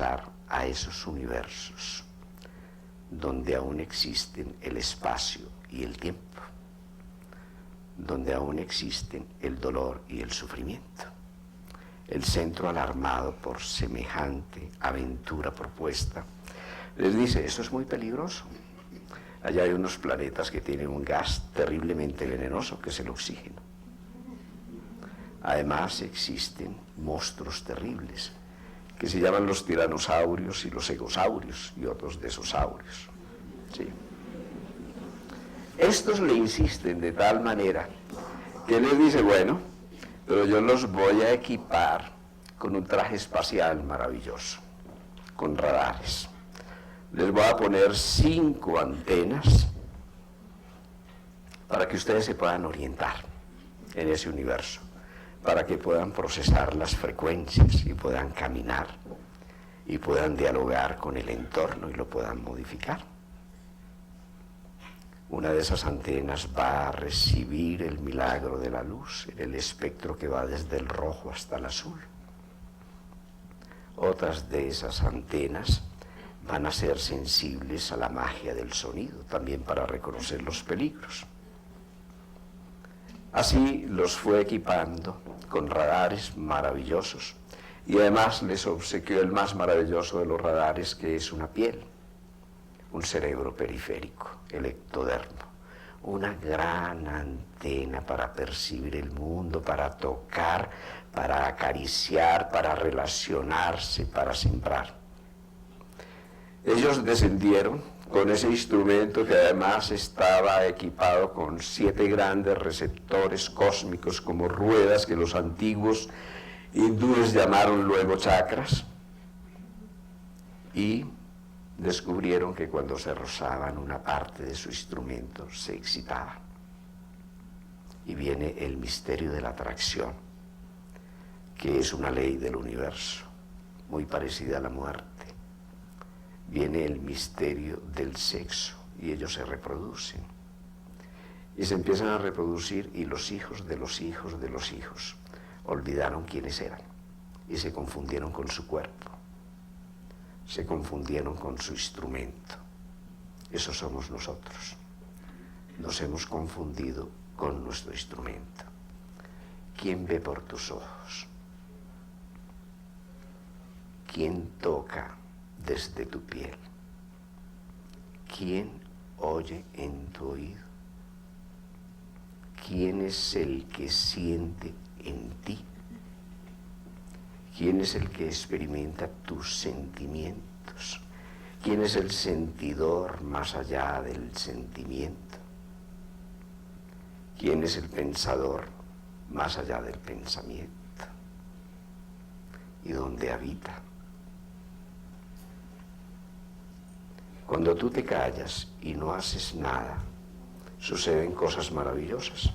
a esos universos donde aún existen el espacio y el tiempo, donde aún existen el dolor y el sufrimiento. El centro, alarmado por semejante aventura propuesta, les dice: esto es muy peligroso. Allá hay unos planetas que tienen un gas terriblemente venenoso, que es el oxígeno. Además existen monstruos terribles que se llaman los tiranosaurios y los egosaurios y otros desosaurios. ¿Sí? Estos le insisten de tal manera que les dice: bueno, pero yo los voy a equipar con un traje espacial maravilloso, con radares. Les voy a poner 5 antenas para que ustedes se puedan orientar en ese universo, para que puedan procesar las frecuencias y puedan caminar y puedan dialogar con el entorno y lo puedan modificar. Una de esas antenas va a recibir el milagro de la luz en el espectro que va desde el rojo hasta el azul. Otras de esas antenas van a ser sensibles a la magia del sonido, también para reconocer los peligros. Así los fue equipando con radares maravillosos y además les obsequió el más maravilloso de los radares, que es una piel, un cerebro periférico, el ectodermo, una gran antena para percibir el mundo, para tocar, para acariciar, para relacionarse, para sembrar. Ellos descendieron con ese instrumento que además estaba equipado con 7 grandes receptores cósmicos como ruedas, que los antiguos hindúes llamaron luego chakras, y descubrieron que cuando se rozaban una parte de su instrumento se excitaba. Y viene el misterio de la atracción, que es una ley del universo, muy parecida a la muerte. Viene el misterio del sexo y ellos se reproducen. Y se empiezan a reproducir, y los hijos de los hijos de los hijos olvidaron quiénes eran y se confundieron con su cuerpo. Se confundieron con su instrumento. Eso somos nosotros. Nos hemos confundido con nuestro instrumento. ¿Quién ve por tus ojos? ¿Quién toca desde tu piel? ¿Quién oye en tu oído? ¿Quién es el que siente en ti? ¿Quién es el que experimenta tus sentimientos? ¿Quién es el sentidor más allá del sentimiento? ¿Quién es el pensador más allá del pensamiento? ¿Y dónde habita? Cuando tú te callas y no haces nada, suceden cosas maravillosas.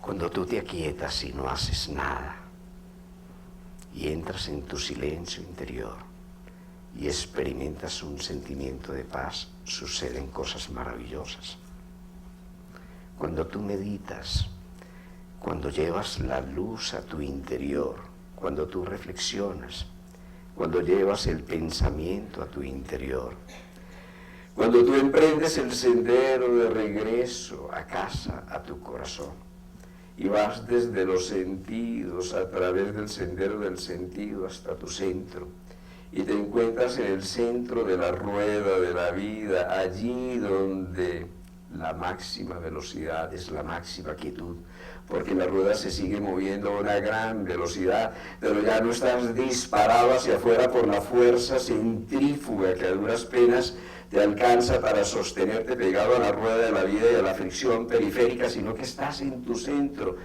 Cuando tú te aquietas y no haces nada, y entras en tu silencio interior y experimentas un sentimiento de paz, suceden cosas maravillosas. Cuando tú meditas, cuando llevas la luz a tu interior, cuando tú reflexionas, cuando llevas el pensamiento a tu interior, cuando tú emprendes el sendero de regreso a casa, a tu corazón, y vas desde los sentidos a través del sendero del sentido hasta tu centro, y te encuentras en el centro de la rueda de la vida, allí donde la máxima velocidad es la máxima quietud, porque la rueda se sigue moviendo a una gran velocidad, pero ya no estás disparado hacia afuera por la fuerza centrífuga que a duras penas te alcanza para sostenerte pegado a la rueda de la vida y a la fricción periférica, sino que estás en tu centro,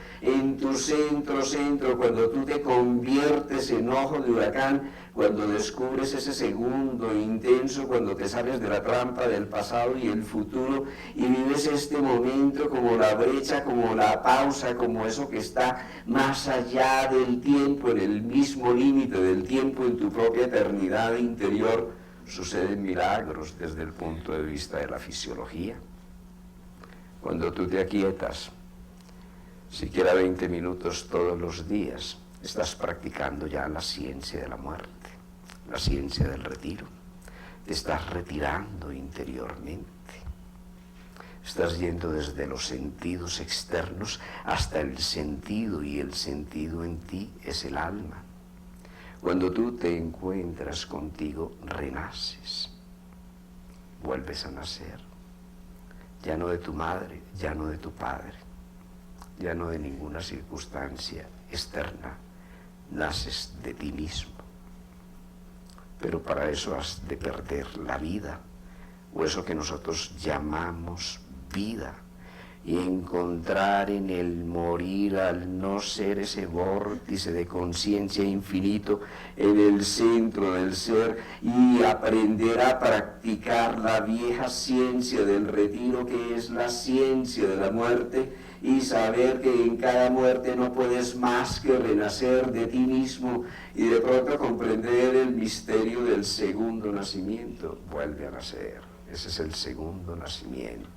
cuando tú te conviertes en ojo de huracán, cuando descubres ese segundo intenso, cuando te sales de la trampa del pasado y el futuro y vives este momento como la brecha, como la pausa, como eso que está más allá del tiempo, en el mismo límite del tiempo, en tu propia eternidad interior. Suceden milagros desde el punto de vista de la fisiología. Cuando tú te aquietas, siquiera 20 minutos todos los días, estás practicando ya la ciencia de la muerte, la ciencia del retiro. Te estás retirando interiormente. Estás yendo desde los sentidos externos hasta el sentido, y el sentido en ti es el alma. Cuando tú te encuentras contigo, renaces, vuelves a nacer, ya no de tu madre, ya no de tu padre, ya no de ninguna circunstancia externa, naces de ti mismo. Pero para eso has de perder la vida, o eso que nosotros llamamos vida, y encontrar en el morir, al no ser ese vórtice de conciencia infinito en el centro del ser, y aprender a practicar la vieja ciencia del retiro, que es la ciencia de la muerte, y saber que en cada muerte no puedes más que renacer de ti mismo, y de pronto comprender el misterio del segundo nacimiento. Vuelve a nacer, ese es el segundo nacimiento.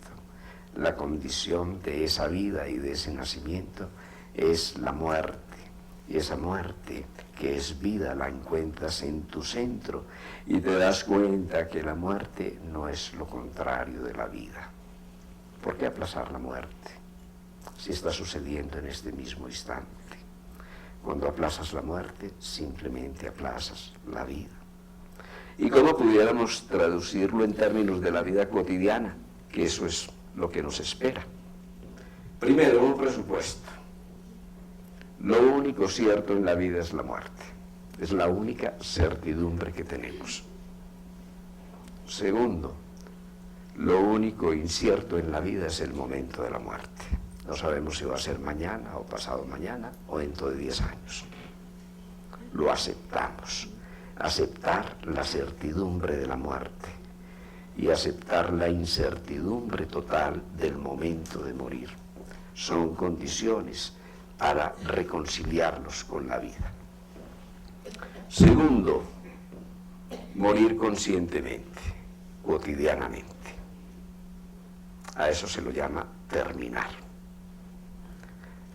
La condición de esa vida y de ese nacimiento es la muerte, y esa muerte que es vida la encuentras en tu centro, y te das cuenta que la muerte no es lo contrario de la vida. ¿Por qué aplazar la muerte si está sucediendo en este mismo instante? Cuando aplazas la muerte, simplemente aplazas la vida. ¿Y cómo pudiéramos traducirlo en términos de la vida cotidiana? Que eso es lo que nos espera. Primero, un presupuesto. Lo único cierto en la vida es la muerte. Es la única certidumbre que tenemos. Segundo, lo único incierto en la vida es el momento de la muerte. No sabemos si va a ser mañana o pasado mañana o dentro de 10 años. Lo aceptamos. Aceptar la certidumbre de la muerte y aceptar la incertidumbre total del momento de morir son condiciones para reconciliarnos con la vida. Segundo, morir conscientemente, cotidianamente. A eso se lo llama terminar.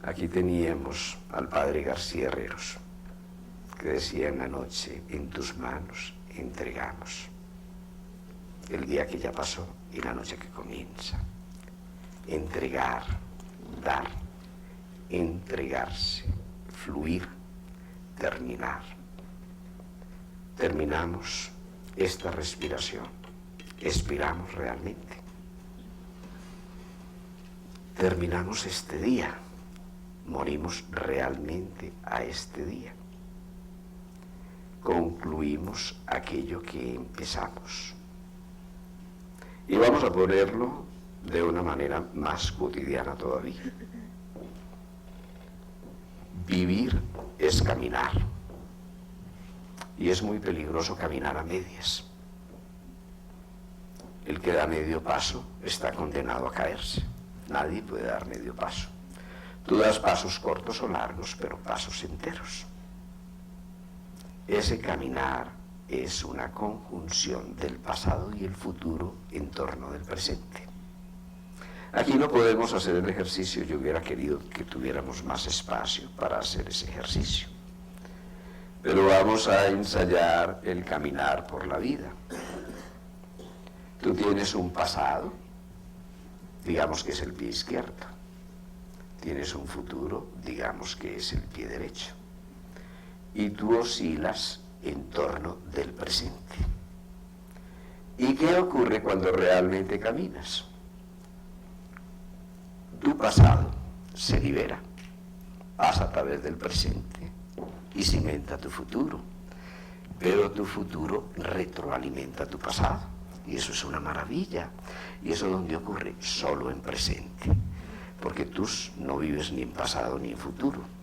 Aquí teníamos al padre García Herreros, que decía en la noche: en tus manos entregamos el día que ya pasó y la noche que comienza. Entregar, dar, entregarse, fluir, terminar. Terminamos esta respiración, expiramos realmente. Terminamos este día, morimos realmente a este día. Concluimos aquello que empezamos. Y vamos a ponerlo de una manera más cotidiana todavía. Vivir es caminar. Y es muy peligroso caminar a medias. El que da medio paso está condenado a caerse. Nadie puede dar medio paso. Tú das pasos cortos o largos, pero pasos enteros. Ese caminar es una conjunción del pasado y el futuro en torno del presente. Aquí no podemos hacer el ejercicio. Yo hubiera querido que tuviéramos más espacio para hacer ese ejercicio. Pero vamos a ensayar el caminar por la vida. Tú tienes un pasado, digamos que es el pie izquierdo. Tienes un futuro, digamos que es el pie derecho. Y tú oscilas en torno del presente. ¿Y qué ocurre cuando realmente caminas? Tu pasado se libera, pasa a través del presente y cimenta tu futuro. Pero tu futuro retroalimenta tu pasado. Y eso es una maravilla. Y eso es donde ocurre solo en presente. Porque tú no vives ni en pasado ni en futuro.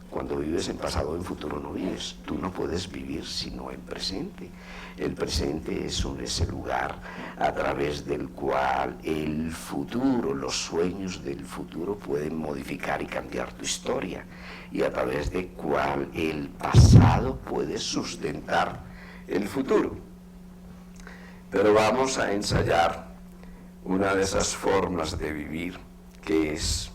Cuando vives en pasado o en futuro no vives. Tú no puedes vivir sino en presente. El presente es ese lugar a través del cual el futuro, los sueños del futuro pueden modificar y cambiar tu historia, y a través del cual el pasado puede sustentar el futuro. Pero vamos a ensayar una de esas formas de vivir, que es